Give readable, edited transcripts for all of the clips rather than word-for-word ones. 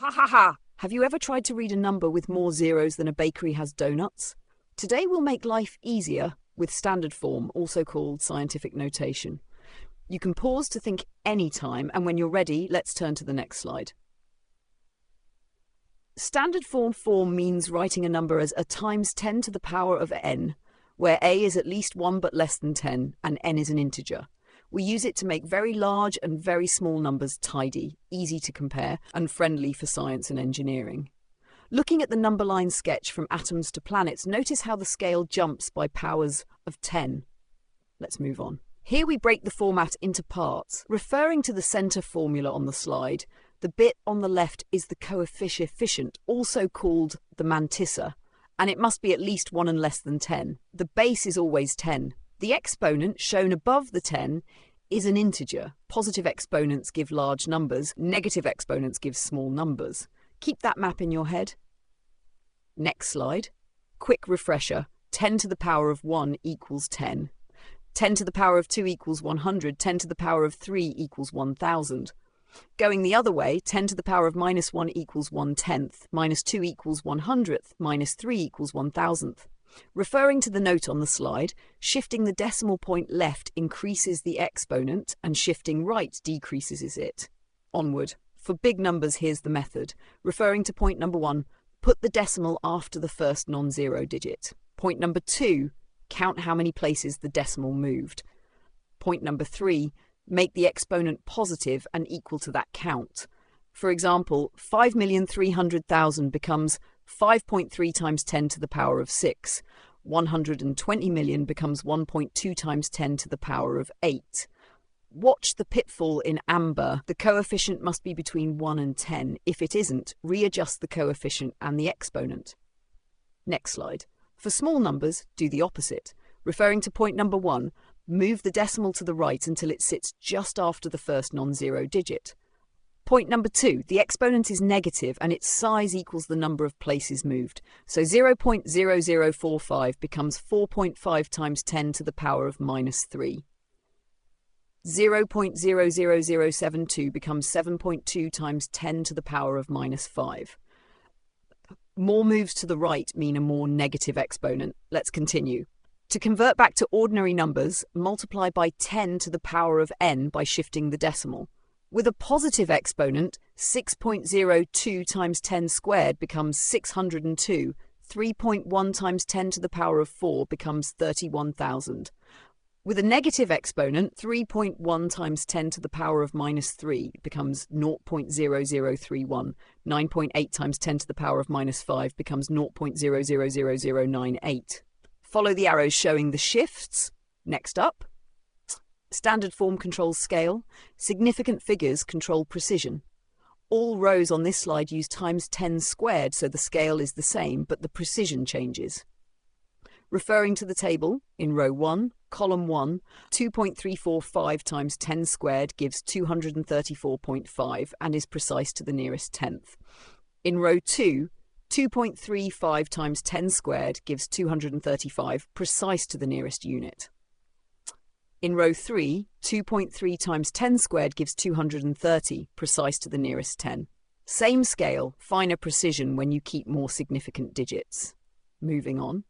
Ha ha ha! Have you ever tried to read a number with more zeros than a bakery has donuts? Today we'll make life easier with standard form, also called scientific notation. You can pause to think any time, and when you're ready, let's turn to the next slide. Standard form means writing a number as a times 10 to the power of n, where a is at least 1 but less than 10, and n is an integer. We use it to make very large and very small numbers tidy, easy to compare, and friendly for science and engineering. Looking at the number line sketch from atoms to planets, notice how the scale jumps by powers of 10. Let's move on. Here we break the format into parts. Referring to the center formula on the slide, the bit on the left is the coefficient, also called the mantissa, and it must be at least 1 and less than 10. The base is always 10. The exponent, shown above the 10, is an integer. Positive exponents give large numbers, negative exponents give small numbers. Keep that map in your head. Next slide. Quick refresher. 10 to the power of 1 equals 10. 10 to the power of 2 equals 100. 10 to the power of 3 equals 1000. Going the other way, 10 to the power of minus 1 equals 1/10, minus 2 equals 100th, minus 3 equals 1000th. Referring to the note on the slide, shifting the decimal point left increases the exponent and shifting right decreases it. Onward. For big numbers, here's the method. Referring to point number 1, put the decimal after the first non-zero digit. Point number 2, count how many places the decimal moved. Point number 3, make the exponent positive and equal to that count. For example, 5,300,000 becomes 5.3 times 10 to the power of 6. 120 million becomes 1.2 times 10 to the power of 8. Watch the pitfall in amber. The coefficient must be between 1 and 10. If it isn't, readjust the coefficient and the exponent. Next slide. For small numbers, do the opposite. Referring to point number 1, move the decimal to the right until it sits just after the first non-zero digit. Point number 2, the exponent is negative and its size equals the number of places moved. So 0.0045 becomes 4.5 times 10 to the power of minus 3. 0.00072 becomes 7.2 times 10 to the power of minus 5. More moves to the right mean a more negative exponent. Let's continue. To convert back to ordinary numbers, multiply by 10 to the power of n by shifting the decimal. With a positive exponent, 6.02 times 10 squared becomes 602. 3.1 times 10 to the power of 4 becomes 31,000. With a negative exponent, 3.1 times 10 to the power of minus 3 becomes 0.0031. 9.8 times 10 to the power of minus 5 becomes 0.000098. Follow the arrows showing the shifts. Next up. Standard form controls scale. Significant figures control precision. All rows on this slide use times 10 squared, so the scale is the same, but the precision changes. Referring to the table, in row 1, column 1, 2.345 times 10 squared gives 234.5 and is precise to the nearest tenth. In row 2, 2.35 times 10 squared gives 235, precise to the nearest unit. In row 3, 2.3 times 10 squared gives 230, precise to the nearest 10. Same scale, finer precision when you keep more significant digits. Moving on.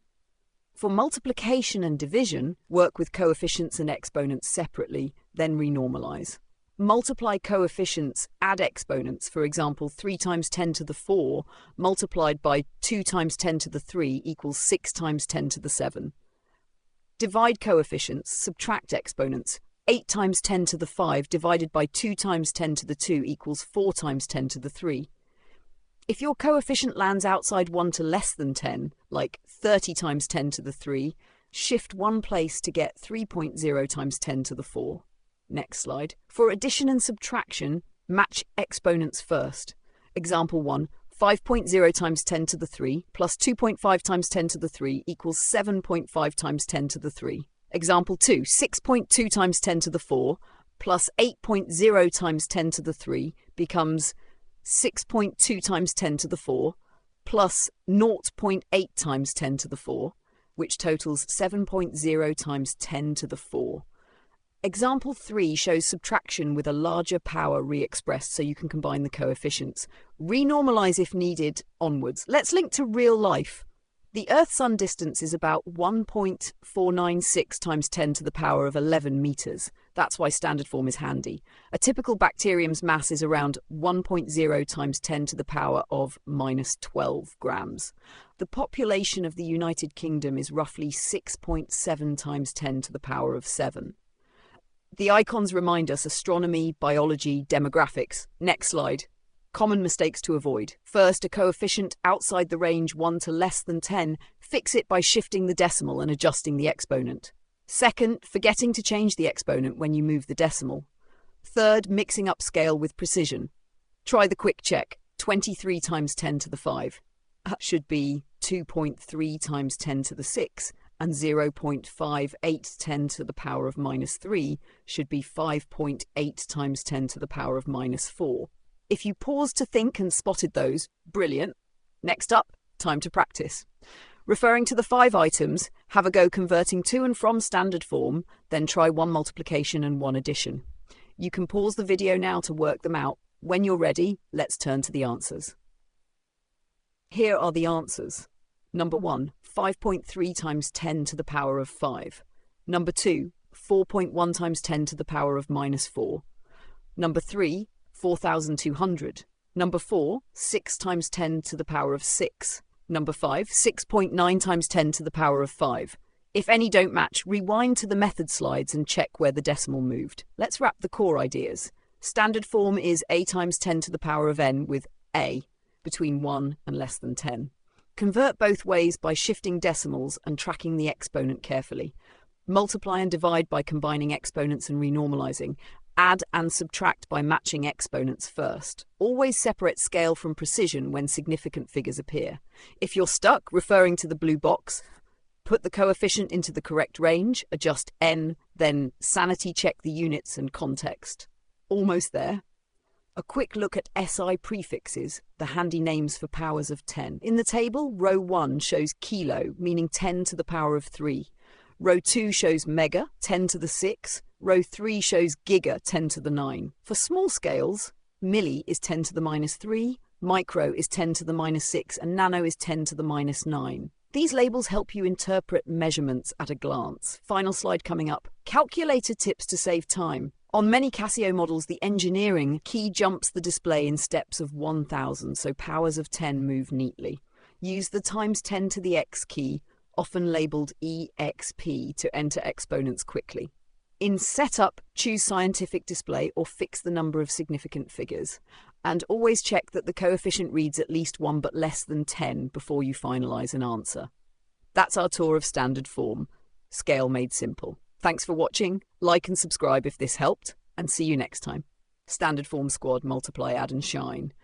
For multiplication and division, work with coefficients and exponents separately, then renormalize. Multiply coefficients, add exponents. For example, 3 times 10 to the 4 multiplied by 2 times 10 to the 3 equals 6 times 10 to the 7. Divide coefficients, subtract exponents. 8 times 10 to the 5 divided by 2 times 10 to the 2 equals 4 times 10 to the 3. If your coefficient lands outside 1 to less than 10, like 30 times 10 to the 3, shift one place to get 3.0 times 10 to the 4. Next slide. For addition and subtraction, match exponents first. Example 1. 5.0 times 10 to the 3 plus 2.5 times 10 to the 3 equals 7.5 times 10 to the 3. Example 2. 6.2 times 10 to the 4 plus 8.0 times 10 to the 3 becomes 6.2 times 10 to the 4 plus 0.8 times 10 to the 4, which totals 7.0 times 10 to the 4. Example 3 shows subtraction with a larger power re-expressed so you can combine the coefficients. Renormalize if needed onwards. Let's link to real life. The Earth-Sun distance is about 1.496 times 10 to the power of 11 meters. That's why standard form is handy. A typical bacterium's mass is around 1.0 times 10 to the power of minus 12 grams. The population of the United Kingdom is roughly 6.7 times 10 to the power of 7. The icons remind us astronomy, biology, demographics. Next slide. Common mistakes to avoid. First, a coefficient outside the range 1 to less than 10. Fix it by shifting the decimal and adjusting the exponent. Second, forgetting to change the exponent when you move the decimal. Third, mixing up scale with precision. Try the quick check. 23 times 10 to the 5 should be 2.3 times 10 to the 6, and 0.58 10 to the power of minus 3 should be 5.8 times 10 to the power of minus 4. If you paused to think and spotted those, brilliant. Next up, time to practice. Referring to the 5 items, have a go converting to and from standard form, then try 1 multiplication and 1 addition. You can pause the video now to work them out. When you're ready, let's turn to the answers. Here are the answers. Number 1, 5.3 times 10 to the power of 5. Number 2, 4.1 times 10 to the power of minus 4. Number 3, 4,200. Number 4, 6 times 10 to the power of 6. Number 5, 6.9 times 10 to the power of 5. If any don't match, rewind to the method slides and check where the decimal moved. Let's wrap the core ideas. Standard form is a times 10 to the power of n with a between 1 and less than 10. Convert both ways by shifting decimals and tracking the exponent carefully. Multiply and divide by combining exponents and renormalizing. Add and subtract by matching exponents first. Always separate scale from precision when significant figures appear. If you're stuck, referring to the blue box, put the coefficient into the correct range, adjust n, then sanity check the units and context. Almost there. A quick look at SI prefixes, the handy names for powers of 10. In the table, row 1 shows kilo, meaning 10 to the power of 3. Row 2 shows mega, 10 to the 6. Row 3 shows giga, 10 to the 9. For small scales, milli is 10 to the minus 3, micro is 10 to the minus 6, and nano is 10 to the minus 9. These labels help you interpret measurements at a glance. Final slide coming up. Calculator tips to save time. On many Casio models, the engineering key jumps the display in steps of 1000, so powers of 10 move neatly. Use the times 10 to the x key, often labeled EXP, to enter exponents quickly. In setup, choose scientific display or fix the number of significant figures. And always check that the coefficient reads at least 1 but less than 10 before you finalize an answer. That's our tour of standard form. Scale made simple. Thanks for watching. Like and subscribe if this helped, and see you next time. Standard form squad, multiply, add and shine.